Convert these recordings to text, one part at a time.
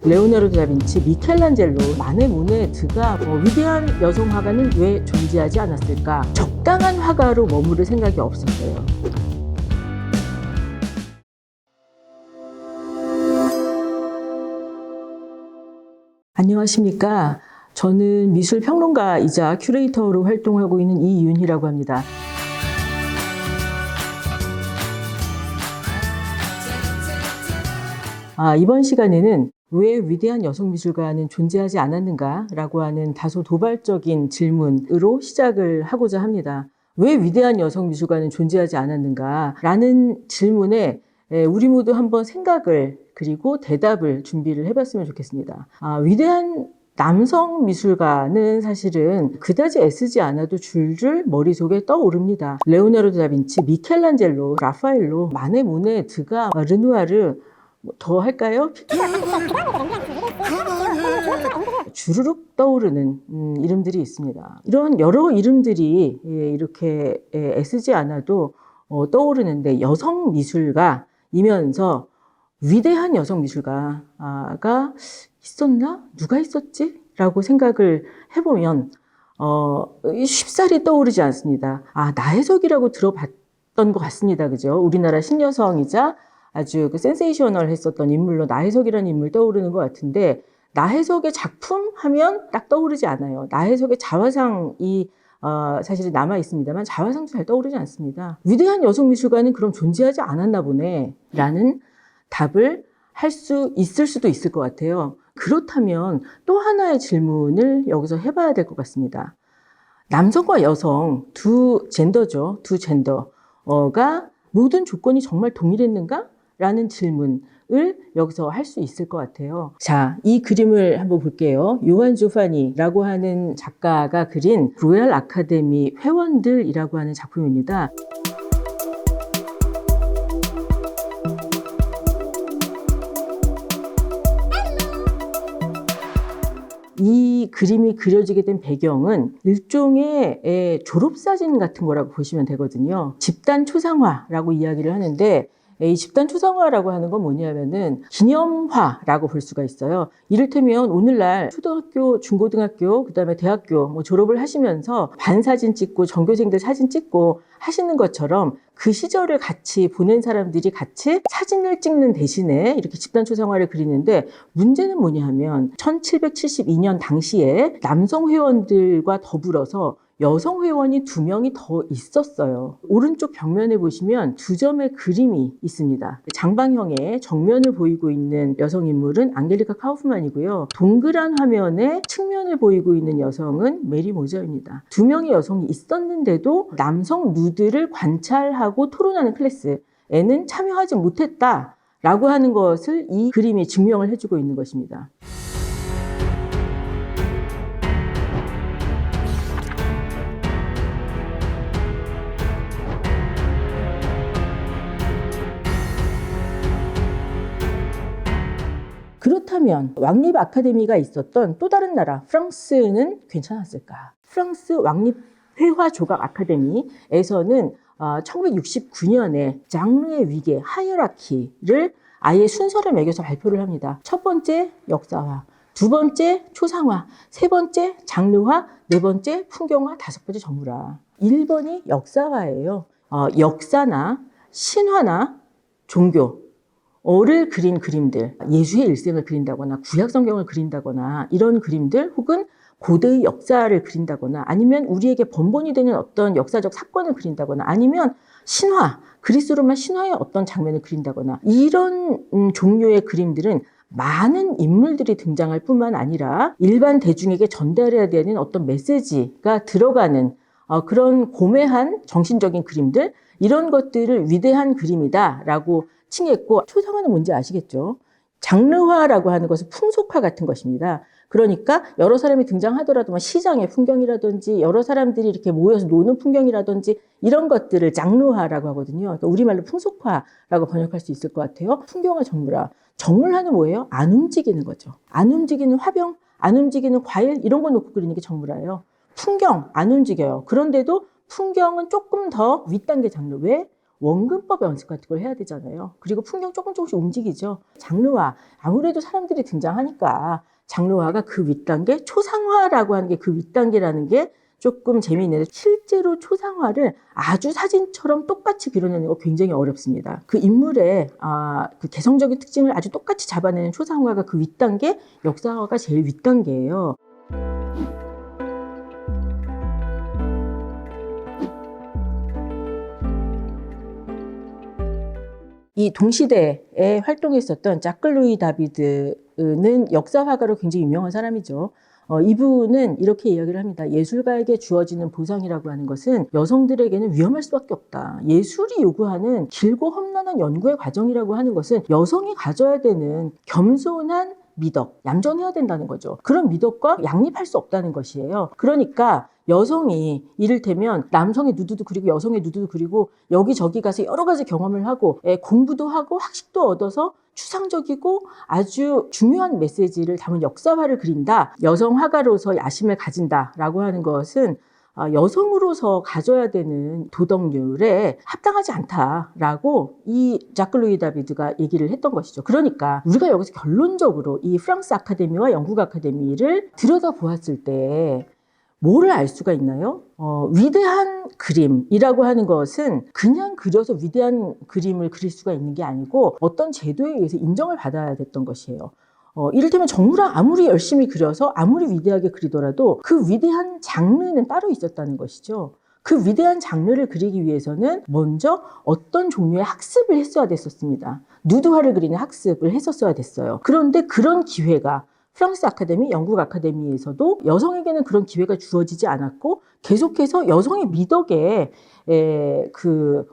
레오나르도 다빈치, 미켈란젤로, 마네, 모네, 드가 위대한 여성 화가는 왜 존재하지 않았을까? 적당한 화가로 머무를 생각이 없었어요. 안녕하십니까? 저는 미술평론가이자 큐레이터로 활동하고 있는 이윤희라고 합니다. 이번 시간에는 왜 위대한 여성 미술가는 존재하지 않았는가라고 하는 다소 도발적인 질문으로 시작을 하고자 합니다. 왜 위대한 여성 미술가는 존재하지 않았는가라는 질문에 우리 모두 한번 생각을 그리고 대답을 준비를 해봤으면 좋겠습니다. 위대한 남성 미술가는 사실은 그다지 애쓰지 않아도 줄줄 머릿속에 떠오릅니다. 레오나르도 다빈치, 미켈란젤로, 라파엘로, 마네, 모네, 드가, 르누아르, 더 할까요? 주르륵 떠오르는 이름들이 있습니다. 이런 여러 이름들이 이렇게 애쓰지 않아도 떠오르는데 여성 미술가이면서 위대한 여성 미술가가 있었나? 누가 있었지? 라고 생각을 해보면 쉽사리 떠오르지 않습니다. 나혜석이라고 들어봤던 것 같습니다. 그죠? 우리나라 신여성이자 아주 센세이셔널 했었던 인물로 나혜석이라는 인물 떠오르는 것 같은데, 나혜석의 작품 하면 딱 떠오르지 않아요. 나혜석의 자화상이 사실 남아 있습니다만 자화상도 잘 떠오르지 않습니다. 위대한 여성 미술가는 그럼 존재하지 않았나 보네 라는 답을 할 수 있을 수도 있을 것 같아요. 그렇다면 또 하나의 질문을 여기서 해봐야 될 것 같습니다. 남성과 여성 두 젠더죠. 두 젠더가 모든 조건이 정말 동일했는가? 라는 질문을 여기서 할 수 있을 것 같아요. 자, 이 그림을 한번 볼게요. 요한 조파니라고 하는 작가가 그린 로얄 아카데미 회원들이라고 하는 작품입니다. 이 그림이 그려지게 된 배경은 일종의 졸업사진 같은 거라고 보시면 되거든요. 집단 초상화라고 이야기를 하는데, 이 집단 초상화라고 하는 건 뭐냐면은 기념화라고 볼 수가 있어요. 이를테면 오늘날 초등학교, 중고등학교, 그다음에 대학교 졸업을 하시면서 반사진 찍고 전교생들 사진 찍고 하시는 것처럼 그 시절을 같이 보낸 사람들이 같이 사진을 찍는 대신에 이렇게 집단 초상화를 그리는데, 문제는 뭐냐 하면 1772년 당시에 남성 회원들과 더불어서 여성 회원이 2명이 더 있었어요. 오른쪽 벽면에 보시면 2점의 그림이 있습니다. 장방형의 정면을 보이고 있는 여성 인물은 앙겔리카 카우프만이고요. 동그란 화면에 측면을 보이고 있는 여성은 메리 모저입니다. 2명의 여성이 있었는데도 남성 누드를 관찰하고 토론하는 클래스에는 참여하지 못했다라고 하는 것을 이 그림이 증명을 해주고 있는 것입니다. 그렇다면 왕립 아카데미가 있었던 또 다른 나라 프랑스는 괜찮았을까? 프랑스 왕립 회화 조각 아카데미에서는 1969년에 장르의 위계, 하이어라키를 아예 순서를 매겨서 발표를 합니다. 첫 번째 역사화, 두 번째 초상화, 세 번째 장르화, 네 번째 풍경화, 다섯 번째 정물화. 1번이 역사화예요. 역사나 신화나 종교 를 그린 그림들, 예수의 일생을 그린다거나 구약 성경을 그린다거나 이런 그림들, 혹은 고대의 역사를 그린다거나, 아니면 우리에게 번번이 되는 어떤 역사적 사건을 그린다거나, 아니면 신화, 그리스 로마 신화의 어떤 장면을 그린다거나, 이런 종류의 그림들은 많은 인물들이 등장할 뿐만 아니라 일반 대중에게 전달해야 되는 어떤 메시지가 들어가는 그런 고매한 정신적인 그림들, 이런 것들을 위대한 그림이다라고 칭했고, 초상화는 뭔지 아시겠죠? 장르화라고 하는 것은 풍속화 같은 것입니다. 그러니까 여러 사람이 등장하더라도 시장의 풍경이라든지 여러 사람들이 이렇게 모여서 노는 풍경이라든지 이런 것들을 장르화라고 하거든요. 그러니까 우리말로 풍속화라고 번역할 수 있을 것 같아요. 풍경화, 정물화. 정물화는 뭐예요? 안 움직이는 거죠. 안 움직이는 화병, 안 움직이는 과일 이런 거 놓고 그리는 게 정물화예요. 풍경 안 움직여요. 그런데도 풍경은 조금 더 윗단계 장르. 왜? 원근법 연습 같은 걸 해야 되잖아요. 그리고 풍경 조금씩 움직이죠. 장르화, 아무래도 사람들이 등장하니까 장르화가 그 윗단계, 초상화라고 하는 게 그 윗단계라는 게 조금 재미있는데, 실제로 초상화를 아주 사진처럼 똑같이 그려내는 거 굉장히 어렵습니다. 그 인물의 그 개성적인 특징을 아주 똑같이 잡아내는 초상화가 그 윗단계, 역사화가 제일 윗단계예요. 이 동시대에 활동했었던 자크 루이 다비드는 역사화가로 굉장히 유명한 사람이죠. 이분은 이렇게 이야기를 합니다. 예술가에게 주어지는 보상이라고 하는 것은 여성들에게는 위험할 수밖에 없다. 예술이 요구하는 길고 험난한 연구의 과정이라고 하는 것은 여성이 가져야 되는 겸손한 미덕, 얌전해야 된다는 거죠. 그런 미덕과 양립할 수 없다는 것이에요. 그러니까 여성이 이를테면 남성의 누드도 그리고 여성의 누드도 그리고 여기저기 가서 여러 가지 경험을 하고 공부도 하고 학식도 얻어서 추상적이고 아주 중요한 메시지를 담은 역사화를 그린다. 여성 화가로서 야심을 가진다라고 하는 것은 여성으로서 가져야 되는 도덕률에 합당하지 않다라고 이 자크 루이 다비드가 얘기를 했던 것이죠. 그러니까 우리가 여기서 결론적으로 이 프랑스 아카데미와 영국 아카데미를 들여다보았을 때 뭐를 알 수가 있나요? 위대한 그림이라고 하는 것은 그냥 그려서 위대한 그림을 그릴 수가 있는 게 아니고 어떤 제도에 의해서 인정을 받아야 됐던 것이에요. 이를테면 정무라 아무리 열심히 그려서 아무리 위대하게 그리더라도 그 위대한 장르는 따로 있었다는 것이죠. 그 위대한 장르를 그리기 위해서는 먼저 어떤 종류의 학습을 했어야 됐었습니다. 누드화를 그리는 학습을 했었어야 됐어요. 그런데 그런 기회가 프랑스 아카데미, 영국 아카데미에서도 여성에게는 그런 기회가 주어지지 않았고 계속해서 여성의 미덕에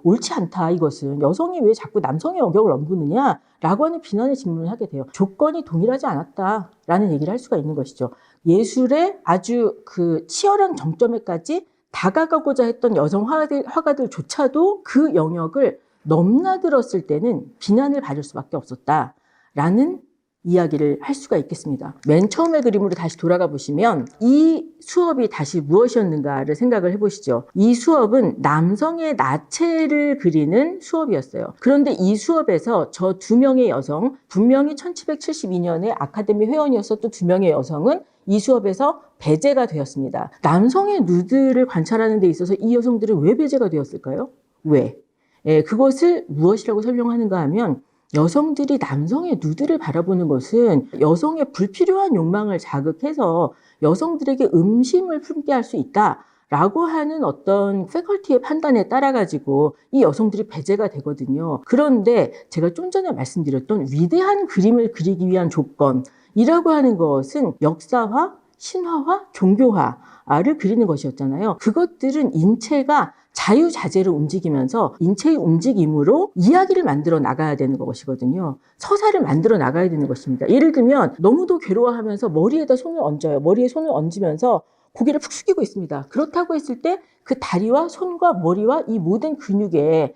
옳지 않다, 이것은 여성이 왜 자꾸 남성의 영역을 넘보느냐라고 하는 비난의 질문을 하게 돼요. 조건이 동일하지 않았다라는 얘기를 할 수가 있는 것이죠. 예술의 아주 그 치열한 정점에까지 다가가고자 했던 여성 화가들조차도 그 영역을 넘나들었을 때는 비난을 받을 수밖에 없었다라는 이야기를 할 수가 있겠습니다. 맨 처음의 그림으로 다시 돌아가 보시면 이 수업이 다시 무엇이었는가를 생각을 해보시죠. 이 수업은 남성의 나체를 그리는 수업이었어요. 그런데 이 수업에서 저 두 명의 여성, 분명히 1772년에 아카데미 회원이었었던 두 명의 여성은 이 수업에서 배제가 되었습니다. 남성의 누드를 관찰하는 데 있어서 이 여성들은 왜 배제가 되었을까요? 왜? 그것을 무엇이라고 설명하는가 하면 여성들이 남성의 누드를 바라보는 것은 여성의 불필요한 욕망을 자극해서 여성들에게 음심을 품게 할 수 있다라고 하는 어떤 패컬티의 판단에 따라 가지고 이 여성들이 배제가 되거든요. 그런데 제가 좀 전에 말씀드렸던 위대한 그림을 그리기 위한 조건이라고 하는 것은 역사화, 신화화, 종교화를 그리는 것이었잖아요. 그것들은 인체가 자유자재로 움직이면서 인체의 움직임으로 이야기를 만들어 나가야 되는 것이거든요. 서사를 만들어 나가야 되는 것입니다. 예를 들면 너무도 괴로워하면서 머리에다 손을 얹어요. 머리에 손을 얹으면서 고개를 푹 숙이고 있습니다. 그렇다고 했을 때 그 다리와 손과 머리와 이 모든 근육의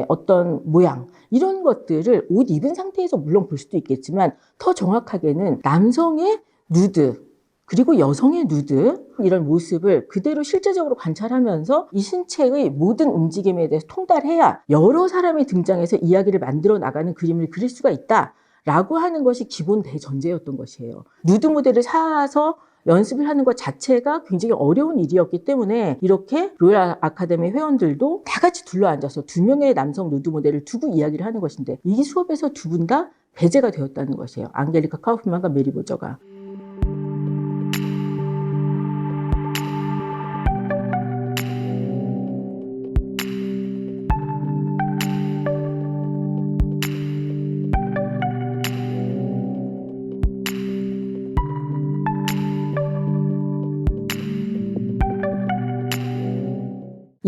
어떤 모양, 이런 것들을 옷 입은 상태에서 물론 볼 수도 있겠지만 더 정확하게는 남성의 누드 그리고 여성의 누드, 이런 모습을 그대로 실제적으로 관찰하면서 이 신체의 모든 움직임에 대해서 통달해야 여러 사람이 등장해서 이야기를 만들어 나가는 그림을 그릴 수가 있다라고 하는 것이 기본 대전제였던 것이에요. 누드 모델을 사서 연습을 하는 것 자체가 굉장히 어려운 일이었기 때문에 이렇게 로얄 아카데미 회원들도 다 같이 둘러앉아서 두 명의 남성 누드 모델을 두고 이야기를 하는 것인데 이 수업에서 두 분 다 배제가 되었다는 것이에요. 앙겔리카 카우프만과 메리 모저가.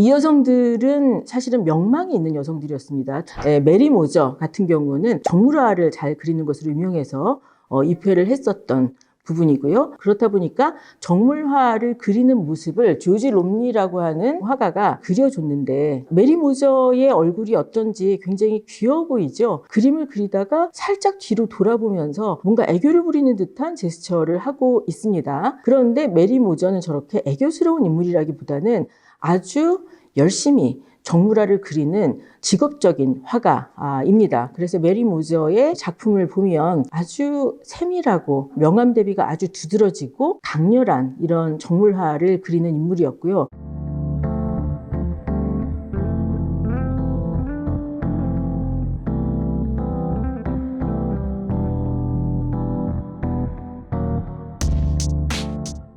이 여성들은 사실은 명망이 있는 여성들이었습니다. 메리 모저 같은 경우는 정물화를 잘 그리는 것으로 유명해서 입회를 했었던 부분이고요. 그렇다 보니까 정물화를 그리는 모습을 조지 롬리라고 하는 화가가 그려줬는데 메리 모저의 얼굴이 어떤지 굉장히 귀여워 보이죠. 그림을 그리다가 살짝 뒤로 돌아보면서 뭔가 애교를 부리는 듯한 제스처를 하고 있습니다. 그런데 메리 모저는 저렇게 애교스러운 인물이라기보다는 아주 열심히 정물화를 그리는 직업적인 화가입니다. 그래서 메리 모저의 작품을 보면 아주 세밀하고 명암 대비가 아주 두드러지고 강렬한 이런 정물화를 그리는 인물이었고요.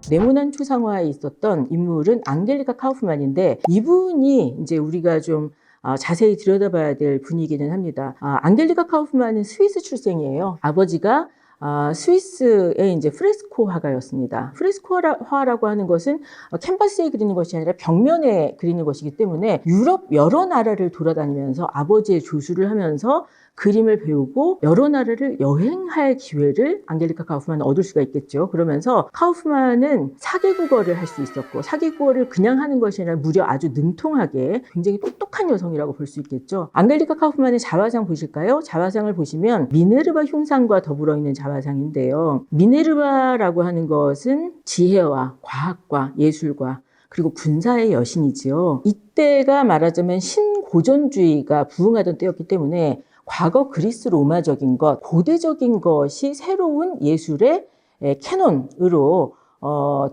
네모난 초상화에 있었던 인물은 앙겔리카 카우프만인데, 이분이 이제 우리가 좀 자세히 들여다봐야 될 분이기는 합니다. 앙겔리카 카우프만은 스위스 출생이에요. 아버지가 스위스의 이제 프레스코 화가였습니다. 프레스코 화라고 하는 것은 캔버스에 그리는 것이 아니라 벽면에 그리는 것이기 때문에 유럽 여러 나라를 돌아다니면서 아버지의 조수를 하면서 그림을 배우고 여러 나라를 여행할 기회를 앙겔리카 카우프만은 얻을 수가 있겠죠. 그러면서 카우프만은 4개국어를 할 수 있었고, 4개국어를 그냥 하는 것이 아니라 무려 아주 능통하게 굉장히 똑똑한 여성이라고 볼 수 있겠죠. 앙겔리카 카우프만의 자화상 보실까요? 자화상을 보시면 미네르바 흉상과 더불어 있는 자화상인데요. 미네르바라고 하는 것은 지혜와 과학과 예술과 그리고 군사의 여신이지요. 이때가 말하자면 신고전주의가 부흥하던 때였기 때문에 과거 그리스 로마적인 것, 고대적인 것이 새로운 예술의 캐논으로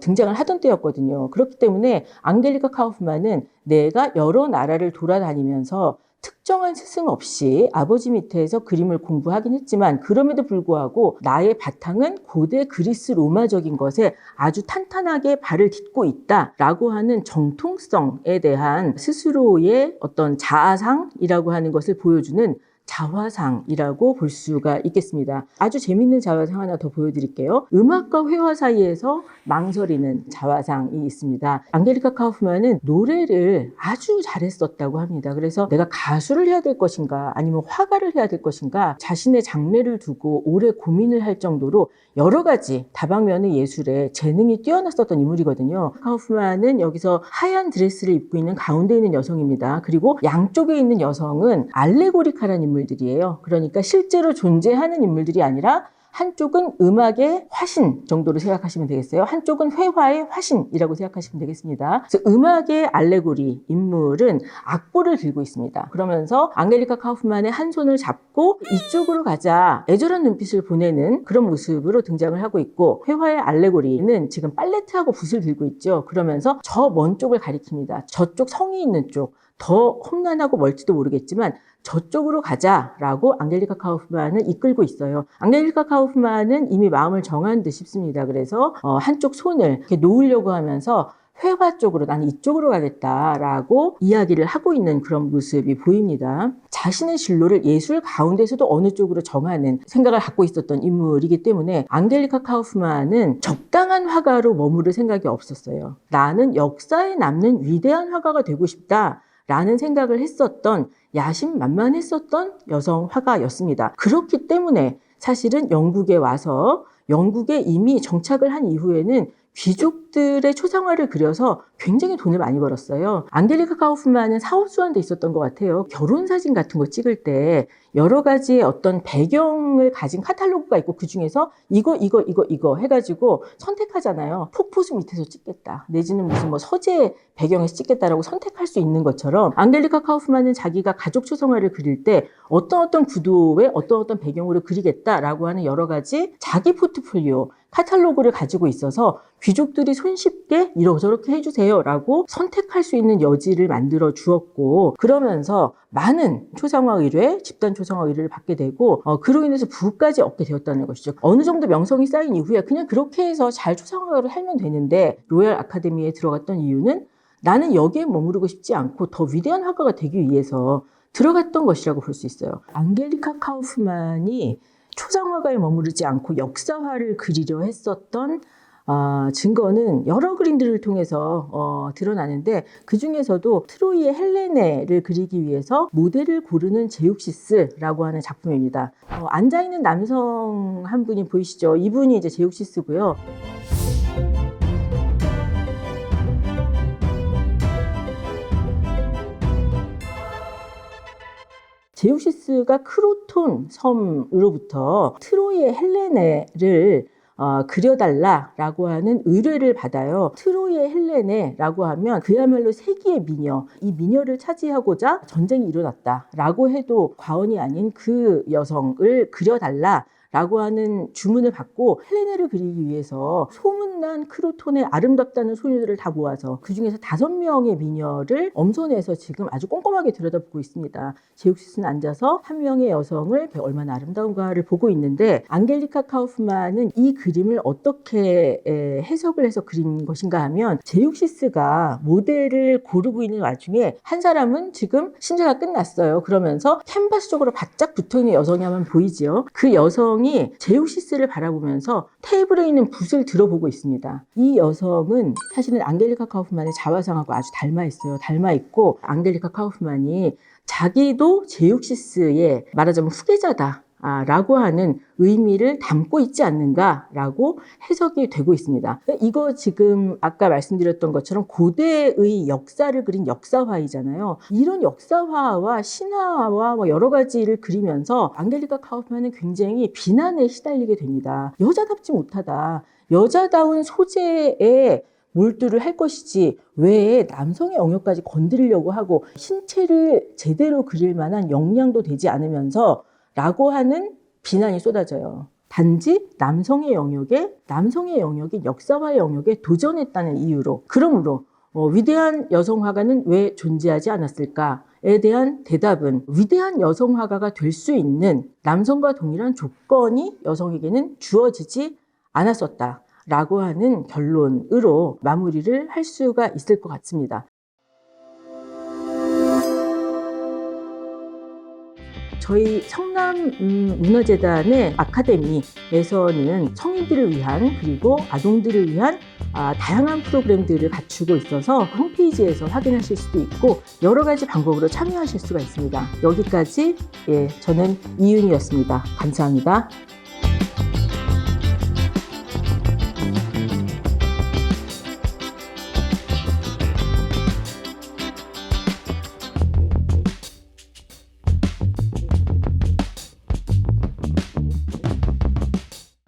등장을 하던 때였거든요. 그렇기 때문에 앙겔리카 카우프만은 내가 여러 나라를 돌아다니면서 특정한 스승 없이 아버지 밑에서 그림을 공부하긴 했지만, 그럼에도 불구하고 나의 바탕은 고대 그리스 로마적인 것에 아주 탄탄하게 발을 딛고 있다라고 하는 정통성에 대한 스스로의 어떤 자아상이라고 하는 것을 보여주는 자화상이라고 볼 수가 있겠습니다. 아주 재밌는 자화상 하나 더 보여드릴게요. 음악과 회화 사이에서 망설이는 자화상이 있습니다. 앙겔리카 카우프만은 노래를 아주 잘했었다고 합니다. 그래서 내가 가수를 해야 될 것인가 아니면 화가를 해야 될 것인가 자신의 장래를 두고 오래 고민을 할 정도로 여러 가지 다방면의 예술에 재능이 뛰어났었던 인물이거든요. 카우프만은 여기서 하얀 드레스를 입고 있는 가운데 있는 여성입니다. 그리고 양쪽에 있는 여성은 알레고리카라는 인물들이에요. 그러니까 실제로 존재하는 인물들이 아니라 한쪽은 음악의 화신 정도로 생각하시면 되겠어요. 한쪽은 회화의 화신이라고 생각하시면 되겠습니다. 그래서 음악의 알레고리 인물은 악보를 들고 있습니다. 그러면서 앙겔리카 카우프만의 한 손을 잡고 이쪽으로 가자 애절한 눈빛을 보내는 그런 모습으로 등장을 하고 있고, 회화의 알레고리는 지금 팔레트하고 붓을 들고 있죠. 그러면서 저 먼 쪽을 가리킵니다. 저쪽 성이 있는 쪽, 더 험난하고 멀지도 모르겠지만 저쪽으로 가자라고 앙겔리카 카우프만을 이끌고 있어요. 앙겔리카 카우프만은 이미 마음을 정한 듯 싶습니다. 그래서 한쪽 손을 이렇게 놓으려고 하면서 회화 쪽으로, 나는 이쪽으로 가겠다라고 이야기를 하고 있는 그런 모습이 보입니다. 자신의 진로를 예술 가운데서도 어느 쪽으로 정하는 생각을 갖고 있었던 인물이기 때문에 앙겔리카 카우프만은 적당한 화가로 머무를 생각이 없었어요. 나는 역사에 남는 위대한 화가가 되고 싶다 라는 생각을 했었던, 야심만만했었던 여성 화가였습니다. 그렇기 때문에 사실은 영국에 와서 영국에 이미 정착을 한 이후에는 귀족들의 초상화를 그려서 굉장히 돈을 많이 벌었어요. 앙겔리카 카우프만은 사업수완도 있었던 것 같아요. 결혼사진 같은 거 찍을 때 여러 가지의 어떤 배경을 가진 카탈로그가 있고 그 중에서 이거 해가지고 선택하잖아요. 폭포수 밑에서 찍겠다, 내지는 무슨 뭐 서재 배경에서 찍겠다라고 선택할 수 있는 것처럼 앙겔리카 카우프만은 자기가 가족 초상화를 그릴 때 어떤 구도에 어떤 배경으로 그리겠다라고 하는 여러 가지 자기 포트폴리오, 카탈로그를 가지고 있어서 귀족들이 손쉽게 이러저렇게 해주세요 라고 선택할 수 있는 여지를 만들어 주었고, 그러면서 많은 초상화 의뢰, 집단 초상화 의뢰를 받게 되고 그로 인해서 부까지 얻게 되었다는 것이죠. 어느 정도 명성이 쌓인 이후에 그냥 그렇게 해서 잘 초상화를 하면 되는데, 로얄 아카데미에 들어갔던 이유는 나는 여기에 머무르고 싶지 않고 더 위대한 화가가 되기 위해서 들어갔던 것이라고 볼 수 있어요. 앙겔리카 카우프만이 초상화가에 머무르지 않고 역사화를 그리려 했었던 증거는 여러 그림들을 통해서 드러나는데, 그 중에서도 트로이의 헬레네를 그리기 위해서 모델을 고르는 제육시스라고 하는 작품입니다. 앉아있는 남성 한 분이 보이시죠? 이분이 이제 제육시스고요. 제육시스가 크로톤 섬으로부터 트로이의 헬레네를 그려달라라고 하는 의뢰를 받아요. 트로이의 헬레네라고 하면 그야말로 세기의 미녀, 이 미녀를 차지하고자 전쟁이 일어났다라고 해도 과언이 아닌 그 여성을 그려달라라고 하는 주문을 받고 헬레네를 그리기 위해서 소문난 크로톤의 아름답다는 소녀들을 다 모아서 그중에서 5명의 미녀를 엄선해서 지금 아주 꼼꼼하게 들여다보고 있습니다. 제육시스는 앉아서 한 명의 여성을 얼마나 아름다운가를 보고 있는데, 앙겔리카 카우프만은 이 그림을 어떻게 해석을 해서 그린 것인가 하면, 제육시스가 모델을 고르고 있는 와중에 한 사람은 지금 신자가 끝났어요. 그러면서 캔버스 쪽으로 바짝 붙어있는 여성이 하면 보이지요. 그 여성이 제육시스를 바라보면서 테이블에 있는 붓을 들어보고 있습니다. 이 여성은 사실은 앙겔리카 카우프만의 자화상하고 아주 닮아 있어요. 닮아 있고, 앙겔리카 카우프만이 자기도 제육시스의 말하자면 후계자다 라고 하는 의미를 담고 있지 않는가라고 해석이 되고 있습니다. 이거 지금 아까 말씀드렸던 것처럼 고대의 역사를 그린 역사화이잖아요. 이런 역사화와 신화와 여러 가지를 그리면서 앙겔리카 카우프만은 굉장히 비난에 시달리게 됩니다. 여자답지 못하다. 여자다운 소재에 몰두를 할 것이지 왜 남성의 영역까지 건드리려고 하고 신체를 제대로 그릴 만한 역량도 되지 않으면서 라고 하는 비난이 쏟아져요. 단지 남성의 영역인 역사화의 영역에 도전했다는 이유로. 그러므로 위대한 여성 화가는 왜 존재하지 않았을까에 대한 대답은, 위대한 여성 화가가 될 수 있는 남성과 동일한 조건이 여성에게는 주어지지 않았었다 라고 하는 결론으로 마무리를 할 수가 있을 것 같습니다. 저희 성남문화재단의 아카데미에서는 성인들을 위한 그리고 아동들을 위한 다양한 프로그램들을 갖추고 있어서 홈페이지에서 확인하실 수도 있고 여러 가지 방법으로 참여하실 수가 있습니다. 여기까지 저는 이윤이었습니다. 감사합니다.